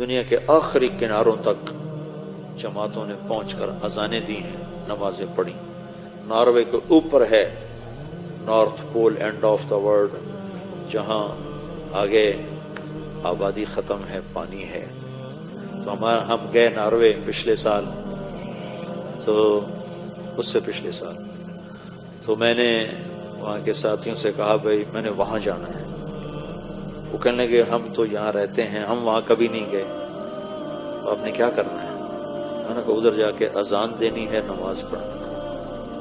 دنیا کے آخری کناروں تک جماعتوں نے پہنچ کر اذانیں دی ہیں، نمازیں پڑھی۔ ناروے کے اوپر ہے North Pole end of the world, جہاں آگے آبادی ختم ہے، پانی ہے۔ تو ہم گئے ناروے پچھلے سال، تو اس سے پچھلے سال، تو میں نے وہاں کے ساتھیوں سے کہا بھائی میں نے وہاں جانا ہے۔ وہ کہنے لگے ہم تو یہاں رہتے ہیں، ہم وہاں کبھی نہیں گئے، تو آپ نے کیا کرنا ہے؟ میں نے کہا ادھر جا کے اذان دینی ہے، نماز پڑھنا،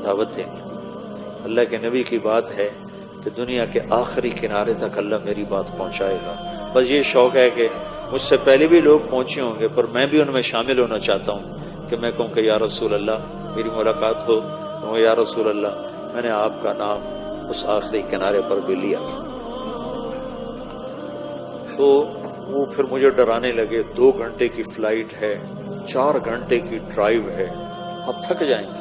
دعوت دینی۔ اللہ کے نبی کی بات ہے کہ دنیا کے آخری کنارے تک اللہ میری بات پہنچائے گا۔ بس یہ شوق ہے کہ مجھ سے پہلے بھی لوگ پہنچے ہوں گے، پر میں بھی ان میں شامل ہونا چاہتا ہوں کہ میں کہوں کہ یا رسول اللہ میری ملاقات ہو، تو یا رسول اللہ میں نے آپ کا نام اس آخری کنارے پر بھی لیا تھا۔ تو وہ پھر مجھے ڈرانے لگے، 2 گھنٹے کی فلائٹ ہے، 4 گھنٹے کی ڈرائیو ہے، آپ تھک جائیں گے۔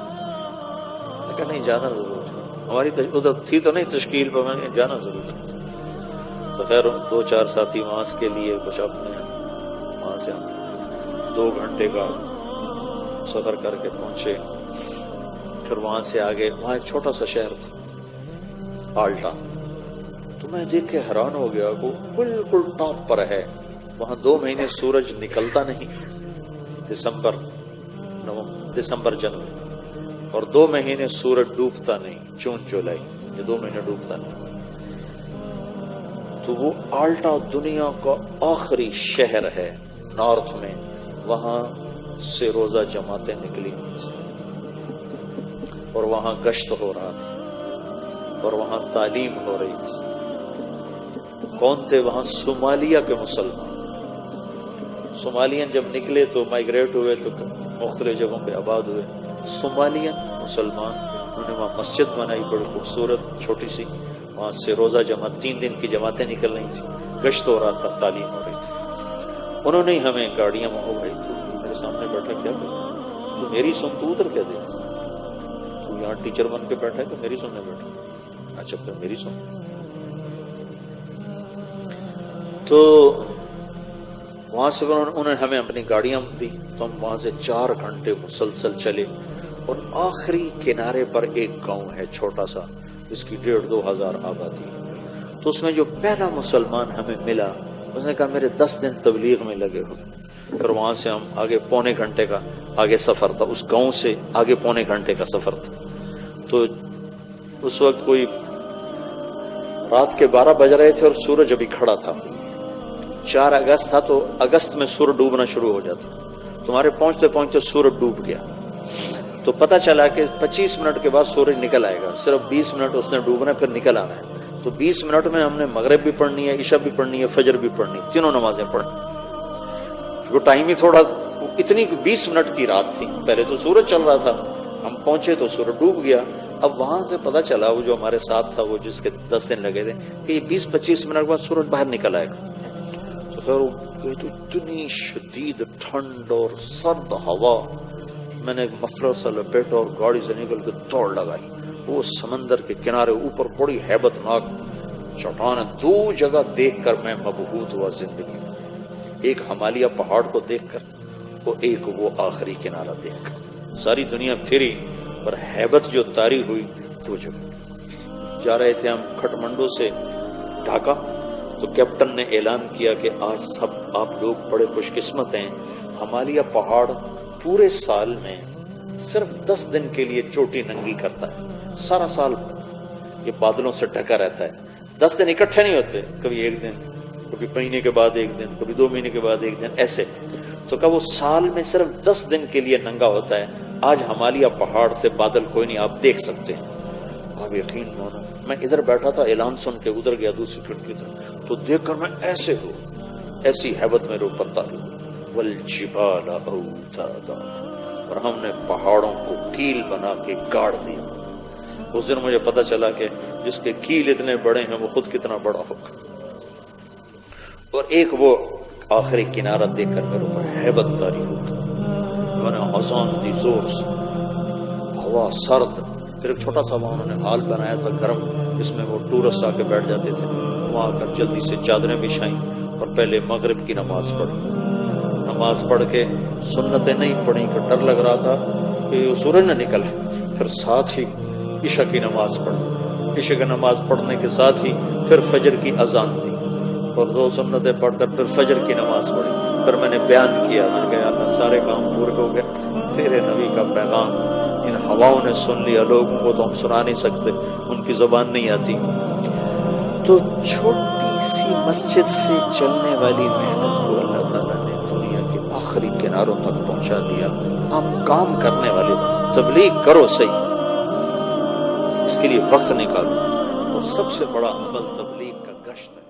میں کہا نہیں، جانا ضرور ہے، ہماری ادھر تھی تو نہیں تشکیل پر، میں نے جانا ضرور ہے۔ تو خیر 2-4 ساتھی وہاں کے لیے کچھ اپنے، وہاں سے ہم 2 گھنٹے کا سفر کر کے پہنچے۔ پھر وہاں سے آگے، وہاں ایک چھوٹا سا شہر تھا آلٹا، تو میں دیکھ کے حیران ہو گیا، وہ بالکل ٹاپ پر ہے۔ وہاں 2 مہینے سورج نکلتا نہیں، دسمبر جنوری، اور 2 مہینے سورج ڈوبتا نہیں، جون جولائی، یہ 2 مہینے ڈوبتا نہیں۔ تو وہ آلٹا دنیا کا آخری شہر ہے نارتھ میں، وہاں سے روزہ جماعتیں نکلی اور وہاں گشت ہو رہا تھا اور وہاں تعلیم ہو رہی تھی۔ کون تھے وہاں؟ صومالیہ کے مسلمان۔ صومالین جب نکلے تو مائیگریٹ ہوئے تو مختلف جگہوں پہ آباد ہوئے۔ صومالین مسلمان، انہوں نے وہاں مسجد بنائی بڑی خوبصورت چھوٹی سی، وہاں سے روزہ جماعت 3 دن کی جماعتیں نکل رہی تھیں، گشت ہو رہا تھا، تعلیم ہو رہی تھی۔ انہوں نے ہمیں گاڑیاں میں، بھائی تو میرے سامنے بیٹھا کیا کر، تو میری سن، تو ادھر کیا دے، تو یہاں ٹیچر بن کے بیٹھا ہے تو میری سننے بیٹھا، اچھا پھر میری سن۔ تو وہاں سے انہوں نے ہمیں اپنی گاڑیاں دی، تو ہم وہاں سے 4 گھنٹے مسلسل چلے، اور آخری کنارے پر ایک گاؤں ہے چھوٹا سا، جس کی 1,500-2 ہزار آبادی ہے۔ تو اس میں جو پہلا مسلمان ہمیں ملا، اس نے کہا میرے 10 دن تبلیغ میں لگے ہوئے۔ پھر وہاں سے ہم آگے 1.25 گھنٹے کا آگے سفر تھا، اس گاؤں سے آگے 1.25 گھنٹے کا سفر تھا۔ تو اس وقت کوئی رات کے 12 بج رہے تھے اور سورج ابھی کھڑا تھا، 4 اگست تھا، تو اگست میں سورج ڈوبنا شروع ہو جاتا، تمہارے پہنچتے پہنچتے سورج ڈوب گیا۔ تو پتہ چلا کہ 25 منٹ کے بعد سورج نکل آئے گا، صرف 20 منٹ اس نے ڈوبنا، پھر نکل آنا ہے۔ تو 20 منٹ میں ہم نے مغرب بھی پڑھنی ہے، عشاء بھی پڑھنی ہے، فجر بھی پڑھنی، تینوں نمازیں پڑھنی۔ وہ ٹائم ہی تھوڑا، اتنی 20 منٹ کی رات تھی، پہلے تو سورج چل رہا تھا، ہم پہنچے تو سورج ڈوب گیا۔ اب وہاں سے پتہ چلا، وہ جو ہمارے ساتھ تھا، وہ جس کے 10 دن لگے تھے، کہ یہ 20-25 منٹ کے بعد سورج باہر نکل آئے گا۔ تو پھر اتنی شدید ٹھنڈ اور سرد ہوا، میں نے مفلر سے لپیٹا اور گاڑی سے نکل کے دوڑ لگائی۔ وہ سمندر کے کنارے اوپر بڑی ہیبت ناک چٹان، 2 جگہ دیکھ کر میں مبہوت ہوا زندگی میں، ایک ہمالیہ پہاڑ کو دیکھ کر اور ایک وہ آخری کنارہ دیکھ کر۔ ساری دنیا پھری پر ہیبت جو طاری ہوئی 2 جگہ۔ جا رہے تھے ہم کھٹمنڈو سے ڈھاکہ، تو کیپٹن نے اعلان کیا کہ آج سب آپ لوگ بڑے خوش قسمت ہیں، ہمالیہ پہاڑ پورے سال میں صرف 10 دن کے لیے چوٹی ننگی کرتا ہے، سارا سال یہ بادلوں سے ڈھکا رہتا ہے، 10 دن اکٹھے نہیں ہوتے، کبھی 1 دن، کبھی مہینے کے بعد 1 دن، کبھی 2 مہینے کے بعد 1 دن، ایسے۔ تو کہ وہ سال میں صرف 10 دن کے لیے ننگا ہوتا ہے۔ آج ہمالیہ پہاڑ سے بادل کوئی نہیں، آپ دیکھ سکتے ہیں۔ آپ یقین مانو، میں ادھر بیٹھا تھا، اعلان سن کے ادھر گیا دوسری کھڑکی طرف، تو دیکھ کر میں ایسے ہو، ایسی ہیبت میرے اوپر طاری ہوئی۔ والجبال اوتادا، اور ہم نے پہاڑوں کو کیل بنا کے گاڑ دیا۔ اس دن مجھے پتا چلا کہ جس کے کیل اتنے بڑے ہیں وہ خود کتنا بڑا ہوگا۔ اور ایک وہ آخری کنارہ دیکھ کر میرے اوپر ہیبت طاری ہوئی، میں نے آسان دی زور سے، ہوا سرد، پھر ایک چھوٹا سا وہاں انہوں نے ہال بنایا تھا گرم، جس میں وہ ٹورسٹ آ کے بیٹھ جاتے تھے، وہاں آ کر جلدی سے چادریں بچھائیں اور پہلے مغرب کی نماز پڑھی۔ نماز پڑھ کے سنتیں نہیں پڑھی کہ ڈر لگ رہا تھا کہ سورج نہ نکلے، پھر ساتھ ہی عشاء کی نماز پڑھی، عشاء کی نماز پڑھنے کے ساتھ ہی پھر فجر کی اذان تھی اور 2 سنتیں پڑھ کر پھر فجر کی نماز پڑھی۔ پھر میں نے بیان کیا، میں نے کہا اللہ سارے کام پورے ہو گئے، تیرے نبی کا پیغام ان ہواؤں نے سن لیا، لوگوں کو تو ہم سنا نہیں سکتے، ان کی زبان نہیں آتی۔ تو چھوٹی سی مسجد سے چلنے والی محنت کو اللہ تعالیٰ نے دنیا کے آخری کناروں تک پہنچا دیا۔ آپ کام کرنے والے تبلیغ کرو صحیح، اس کے لیے وقت نکالو، اور سب سے بڑا عمل تبلیغ کا گشت ہے۔